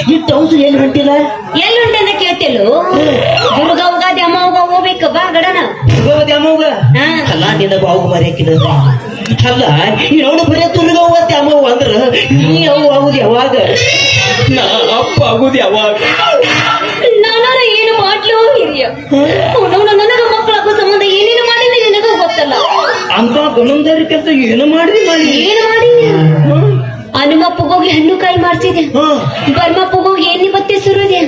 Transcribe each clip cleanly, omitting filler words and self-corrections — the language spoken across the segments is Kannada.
ಈ ಟೌನ್ಸ್ ಎಲ್ಲಿ ಹೊಂಟಿಲ್ಲ ಎಲ್ಲುಂಟೆ ಅಂತ ಕೇಳ್ತಿಲ್ಲು ದುರ್ಗಾ ಉಗಾದಿ ಅಮ್ಮವ್ಗ ಹೋಗ್ಬೇಕ ಬಾ ಗಡನ ದುರ್ಗಾವತಿ ಅಮ್ಮವ್ಗ ಹಾ. ಅಲ್ಲ ನಿನ್ನ ಬಾವು ಮರ್ಯಾಕಿದ ಅಲ್ಲ ಇವನು ಬರೀ ದುರ್ಗಾವತಿ ಅಮ್ಮವ್ವ ಅಂದ್ರ ನೀ ಅವು ಆಗುದು ಯಾವಾಗ ನಾ ಅಪ್ಪ ಆಗುದು ಯಾವಾಗ ನಾನಾರ ಏನು ಮಾಡ್ಲು ಹಿರಿಯ ಅವನವನ ನನಗ ಮಕ್ಕಳಾಗೋ ಸಂಬಂಧ ಏನೇನು ಮಾಡಿಲ್ಲ ನಿನಗ ಗೊತ್ತಲ್ಲ ಅಂತ ಗಣಂದಾರಿ ಕೆಲಸ ಏನು ಮಾಡಿ ಏನು ಮಾಡಿ ಹನುಮಪ್ಪಗೋಗಿ ಹಣ್ಣು ಕಾಯಿ ಮಾಡ್ತಿದ್ದೆ ಬರ್ಮಪ್ಪಗೋಗಿ ಎಣ್ಣೆ ಬತ್ತಿ ಸುರುದೆ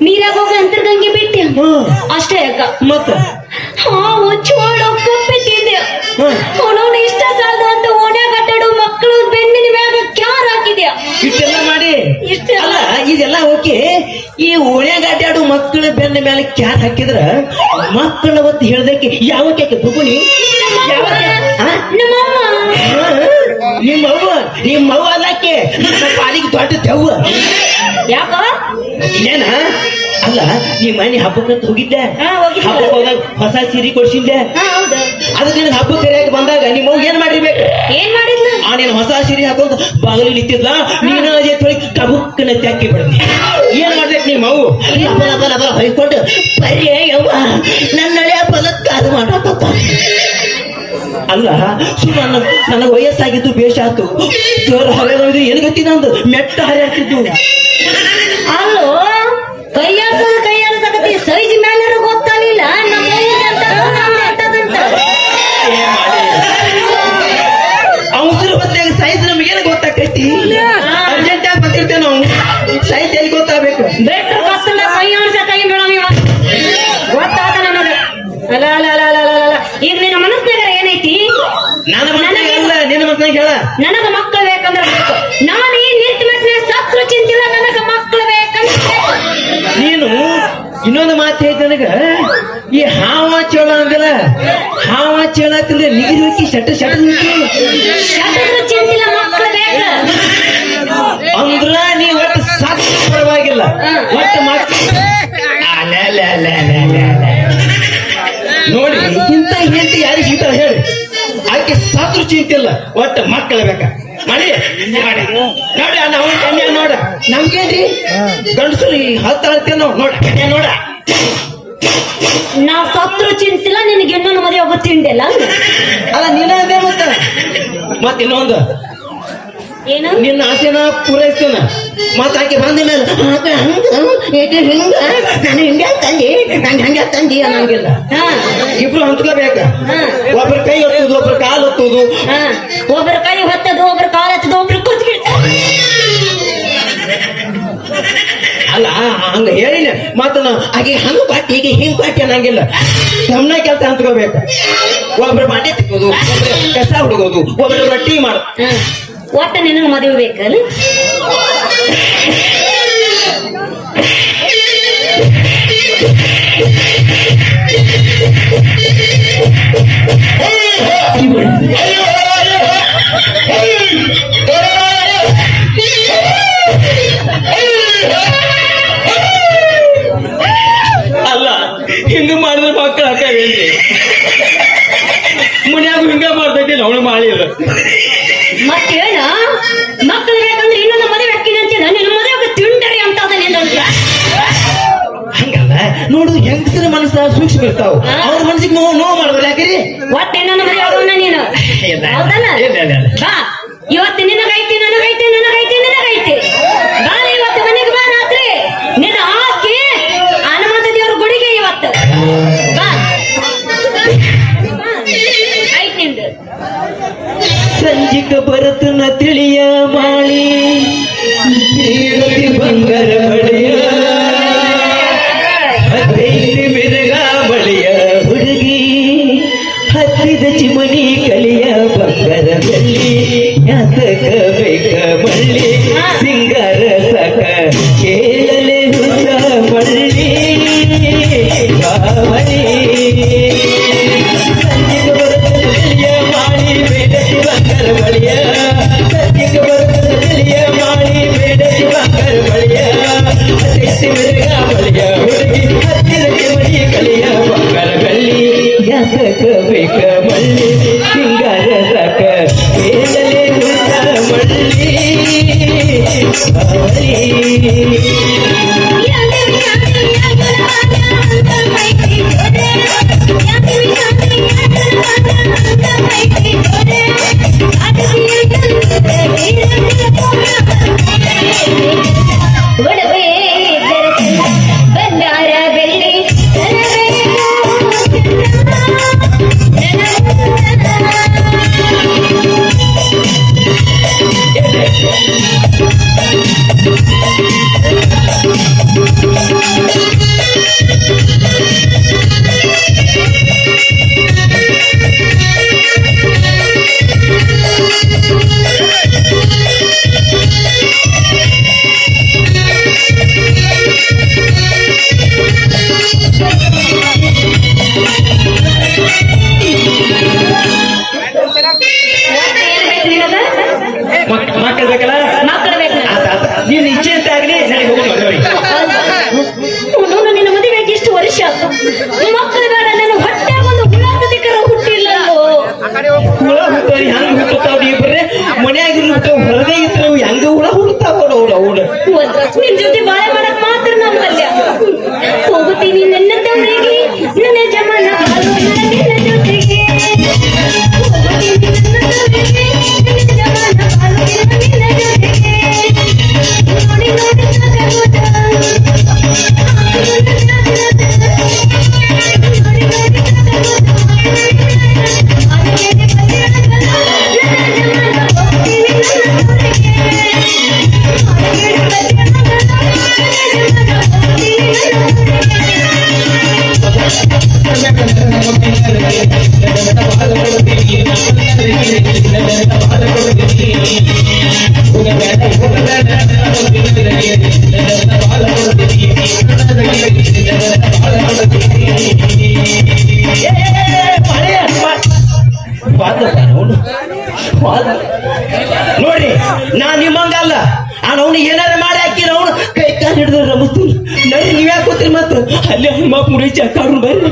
ನೀರಾಗ ಹೋಗಿ ಅಂತರ್ಗಂಗೆ ಬಿಟ್ಟೆ ಅಷ್ಟೇ ಅಕ್ಕ ಮತ್ತ ಹಾವು ಚೋಳು ಕಪ್ಪಿಟ್ಟಿದ್ದೆ ಅವನವನ ಇಷ್ಟ ಸಾಲದ ಅಂತ ಓಣ್ಯಾಗ ಕಟ್ಟಾಡು ಮಕ್ಕಳು ಬೆನ್ನಿನ ಮ್ಯಾಗ ಕ್ಯಾರ್ ಹಾಕಿದ್ಯಾ ಇಷ್ಟೆಲ್ಲ ಮಾಡಿ ಇಷ್ಟೆಲ್ಲ ಅಲ್ಲ ಇದೆಲ್ಲ ಓಕೆ ಈ ಓಣ್ಯಾಗ ಅಡ್ಡಾಡು ಮಕ್ಕಳ ಬೆನ್ನ ಮೇಲೆ ಕ್ಯಾರ್ ಹಾಕಿದ್ರ ಮಕ್ಕಳ ಅವತ್ತು ಹೇಳ್ದಕ್ಕೆ ಯಾವ ಕೇಕೆ ಬುಗುಣಿ ನಮ್ಮಮ್ಮ ನಿಮ್ಮವ್ವ ಅದಕ್ಕೆ ನಮ್ಮ ಪಾಲಿಗೆ ದೊಡ್ಡ ದೆವ್ವ ಯಾಕ ಏನ ಅಲ್ಲ ಈ ಮನೆ ಹಬ್ಬಕ್ಕಂತ ಹೋಗಿದ್ದೆ ಹೋಗಿದ್ದೆ. ಹಬ್ಬಕ್ಕೆ ಹೋದಾಗ ಹೊಸ ಸೀರೆ ಕೊಡ್ಸಿದ್ದೆ ಹೌದು ಅದಕ್ಕೆ ನಿನ್ ಹಬ್ಬ ಕರಿಯಾಗ ಬಂದಾಗ ನಿಮ್ಮವ್ವ ಏನ್ ಮಾಡಿರ್ಬೇಕು ಏನ್ ಮಾಡಿದ್ಲು ಆ ನೀನು ಹೊಸ ಸೀರೆ ಹಾಕೊಂಡ್ ಬಾಗಿಲು ನಿಂತಿದ್ಲ ನೀನು ಅದೇ ತೊಳಗಿ ಕಬುಕ್ಕನ ತ್ಯಾಕಿ ಬಿಡ್ತಿ ಏನ್ ಮಾಡ್ಬೇಕು ನಿಮ್ಮವ್ವ ಹೊಯ್ಕೊಂಡು ಬರ್ರಿ ಯವ್ವ ನನ್ನಳೆ ಬಲತ್ಕಾದ ಮಾಡತ್ತ ಅಲ್ಲ ಸುಮ್ಮನೆ ನನಗೆ ವಯಸ್ಸಾಗಿದ್ದು ಬೇಷ ಆತು ಜೋರ್ ಹರಿಯೋದು ಏನು ಗೊತ್ತಿ ನಂದು ಮೆಟ್ಟ ಹರಿಯಾಡ್ತಿದ್ದು ಅಲ್ಲೋ ಕೈಯಾಡ್ಸಕತ್ತಿ ಸೈಜ್ ಮೇಲೆ ಗೊತ್ತಾಗಲಿಲ್ಲ ನಮ್ಮ ಅವಸರ ಹೊತ್ತಾಗ ಸೈಜ್ ನಮಗೇನು ಗೊತ್ತಾಕೈತಿ ಅರ್ಜೆಂಟ್ ಆಗಿ ಬಂದಿರ್ತೇವೆ ನಾವು ಸೈಜ್ ಎಲ್ಲಿ ಗೊತ್ತಾಗಬೇಕು ಬೆಟ್ಟ ಕತ್ತಲ ಕೈಯಾಡ್ಸ ಕೈ ಮೇಡಮ್ ಗೊತ್ತಾತ ನನಗೆ ಅಲ್ಲ ಅಲ್ಲ ಅಲ್ಲ ಅಲ್ಲ ಅಲ್ಲ ಈಗ ನಿನ್ನ ಮನಸ್ಸಿನಾಗ ಏನೈತಿ ನನ್ನ ಮನೆಯಾಗ ಅಲ್ಲ ನಿನ್ನ ಮಕ್ಕಳಿಗೆ ಹೇಳ ನನಗ ಮಕ್ಕಳು ಬೇಕಂದ್ರೆ ಬೇಕು ನಾನು ಈ ನಿಂತ ಮೆಟ್ಟಿನ ಸತ್ರು ಚಿಂತಿಲ್ಲ ನನಗ ಮಕ್ಕಳು ಬೇಕಂದ್ರೆ ನೀನು ಇನ್ನೊಂದು ಮಾತು ಹೇಳ್ತ ನನಗ ಈ ಹಾವ ಚೋಳ ಅಂದಿಲ್ಲ ಹಾವ ಚೋಳ ಅಂತಂದ್ರೆ ನಿಗಿದು ಹೋಗಿ ಶಟ ಸತ್ರು ಚಿಂತಿಲ್ಲ ಮಕ್ಕಳು ಬೇಕು ಅಂದ್ರ ನೀ ಒಟ್ಟು ಸಾಕು ಪರವಾಗಿಲ್ಲ ಒಟ್ಟು ನೋಡಿ ಇಂತ ಹೆಂಡತಿ ಯಾರಿಗೆ ಸಿಗ್ತಾರ ಹೇಳಿ ಆಕೆ ಸಾತ್ರು ಚಿಂತಿಲ್ಲ ಒಟ್ಟು ಮಕ್ಕಳ ಬೇಕ ಮಾಡಿ ನೋಡಿ ನಾವು ಕನ್ಯಾ ನೋಡ ನಮ್ಗೇನ್ರಿ ಗಂಡಸರು ಹತ್ತಳತ್ತೇವ್ ನಾವು ನೋಡ ಕನ್ಯಾ ನೋಡ ನಾವ್ ಸತ್ರು ಚಿಂತಿಲ್ಲ ನಿನಗೆ ಇನ್ನೊಂದು ಮದುವೆ ಹೋಗೋ ತಿಂಡಿಲ್ಲ ಅಲ್ಲ ನೀನ ಅದೇ ಮತ್ತ ಇನ್ನೊಂದು ಏನು ನಿನ್ನ ಆಸೆನ ಪೂರೈಸ್ತೇನ ಮತ್ತ ಆಕೆ ಬಂದ ಮೇಲೆ ಹಿಂಗ ತಂದಿ ನಂಗೆ ಹಂಗ ತಂದಿ ಅನ್ನಂಗಿಲ್ಲ ಇಬ್ರು ಹಂಚ್ಕೋಬೇಕ ಒಬ್ರ ಕೈ ಹೊತ್ತುದು ಒಬ್ರ ಕಾಲು ಹೊತ್ತುದು ಒಬ್ಬರ ಕೈ ಹೊತ್ತದು ಒಬ್ಬರ ಕಾಲ ಹತ್ತದು ಒಬ್ರು ಕೂತ್ಬಿಡ್ತಾರೆ ಅಲ್ಲ ಹಂಗ ಹೇಳಿನ ಮತ್ತ ಆಕೆ ಹಂಗ ಪಾಟಿ ಈಗ ಹಿಂಗ್ ಪಾಟಿ ಅನ್ನಂಗಿಲ್ಲ ಗಮನ ಕೆಲಸ ಹಂಚ್ಕೋಬೇಕ ಒಬ್ರ ಬಾಂಡೆ ತಿಕ್ಕೋದು ಒಬ್ರ ಕಸ ಹುಡುಗೋದು ಒಬ್ರ ರೊಟ್ಟಿ ಮಾಡ ಒಟ್ಟ ನಿನಗೆ ಮದುವೆ ಬೇಕಲ್ಲ ಅಲ್ಲ ಹಿಂಗ ಮಾಡಿದ್ರೆ ಮಕ್ಕಳು ಹಾಕೇನ್ರಿ ಮುನ್ಯಾಗ ಹಿಂಗ ಮಾಡ್ತೈತಿ ಅವಳು ಮಾಡಿಲ್ಲ ಮತ್ತೇನ ಮಕ್ಕಳು ಬೇಕಂದ್ರೆ ಇನ್ನೊಂದು ಮದುವೆ ಹಾಕಿನ ಅಂತೀನ ನಿನ್ನ ಮದುವೆ ತಿಂಡರಿ ಅಂತ ಹಂಗಲ್ಲ ನೋಡು ಹೆಂಗಸರ ಮನಸ್ಸ ಸೂಕ್ಷ್ಮ ಇರ್ತಾವ ಅವ್ರ ಮನಸ್ಸಿಗೆ ನೋವು ಮಾಡ್ಬೋದು ಯಾಕ್ರಿ ಒಟ್ಟು ಇನ್ನೊಂದು ಮದುವೆ ಆಗೋಣ ನೀನು ಹೌದಲ್ಲ ಬಾ ಇವತ್ತು ನಿನಗೈತಿ ನನಗೈತಿ ನನಗೈತಿ ನಿನಗೈತಿ ಬಾ ಇವತ್ತು ಮನೆಗೆ ಬಾ ರಾತ್ರಿ ನಿನ್ನ ಆಸ್ತಿ ಹನುಮಂತ ದೇವ್ರ ಗುಡಿಗೆ ಇವತ್ತು ಬಾ ಐತಿ ನಿಂದು ಸಂಜಿಕ ಬರತನ ತಿಳಿಯ ಮಾಳಿ ಬಂಗಾರ ಬಳಿಯ ಹತ್ತೈದು ಮಿರಗ ಬಳಿಯ ಹುಡುಗಿ ಹತ್ತಿದ ಚಿಮಣಿ ಕಲಿಯ ಬಂಗಾರ ಬಳ್ಳಿ ಯಾತಕ ಬೇಕ ಮಳ್ಳಿ ಸಿಂಗಾರ ಸಕ ಕೇಳಲೆ ಹುತ್ತ ಮಳ್ಳಿ ಕಾವಳಿ ಸಂಜಿಕ ಬರತನ ತಿಳಿಯ ಮಾಳಿ ಬೇಡದಿ ಬಂಗಾರ ಬಳಿಯ ಸಂಜಿಕ ಬರತನ ತಿಳಿಯ ಮಾಳಿ ಬೇಡದಿ ಬಂಗಾರ ಬಳಿಯ ಹತ್ತಿದ ಮಿರಗ ಬಳಿಯ ಹುಡುಗಿ ಹತ್ತಿದ ಚಿಮಣಿ ಕಲಿಯ ಬಂಗಾರ ಬಳ್ಳಿ ಯಾತಕ ಬೇಕ ಮಳ್ಳಿ ಸಿಂಗಾರ ಸಕ ಕೇಳಲೆ ಹುತ್ತ ಮಳ್ಳಿ ಬರಲಿ ಒಡವೆ ಬಂಗಾರ ಬೆಳ್ಳಿ ಮಕ್ಕಳು ಬೇಕಲ್ಲ ಮಕ್ಕಳು ಬೇಕು ನಿನ್ನ ಇಚ್ಛೆ ಅಂತ ಆಗ್ಲಿ ನನಗೆ ಹೋಗೋಣ ಮದುವೆಗೆ. ನೋಡು ನಿನ್ನ ಮದುವೆಗೆ ಇಷ್ಟು ವರ್ಷ ಆಯ್ತು ಮಕ್ಕಳು ಬೇಡ ನನ್ನ ಹೊಟ್ಟೆ ಒಂದು ಹುಳಾಸದಿಕರ ಹುಟ್ಟಿಲ್ಲ ಹುಳ ಹುಟ್ಟೋರಿ ಹೆಂಗ್ ಹುಟ್ಟುತ್ತಾವ್ರಿ ಇಬ್ಬರೇ ಮನ್ಯಾಗಿರ್ಲು ಹೊರದೇ ಇದ್ರೆ ಹೆಂಗ ಹುಳ ಹುಡುತ್ತಾವ ನಿನ್ ಜೊತೆ ಬಾಳೆ ಮಾಡಕ್ ಮಾತ್ರ ನಾವು ಕಲ್ಯ ಹೋಗುತ್ತೀನಿ ನನ್ನ ತವರಿಗೆ ನನ್ನ ಜಮಾನ ಬಾಳು ನಿನ್ನ ಜೊತೆಗೆ ಹೋಗುತ್ತೀನಿ ನನ್ನ ತವರಿಗೆ ನನ್ನ ಜಮಾನ ಬಾಳು ನಿನ್ನ ಜೊತೆಗೆ ನೋಡಿ ನೋಡಿ ಸಾಕಾಗೋದ ನೋಡ್ರಿ ನಾ ನಿಮ್ಮಂಗಲ್ಲ ಅವನು ಏನಾರ ಮಾಡಿ ಹಾಕಿ ಅವನು ಕೈ ಕಾಲು ಹಿಡಿದ್ರೆ ರಮಿಸ್ತೀನಿ ನಡಿ ನೀವ್ಯಾಕೆ ಕೂತ್ರಿ ಮತ್ತ ಅಲ್ಲಿ ಅಮ್ಮ ಮುರಿ ಚಕ್ಕಾಡ್ರು ಬರ್ರಿ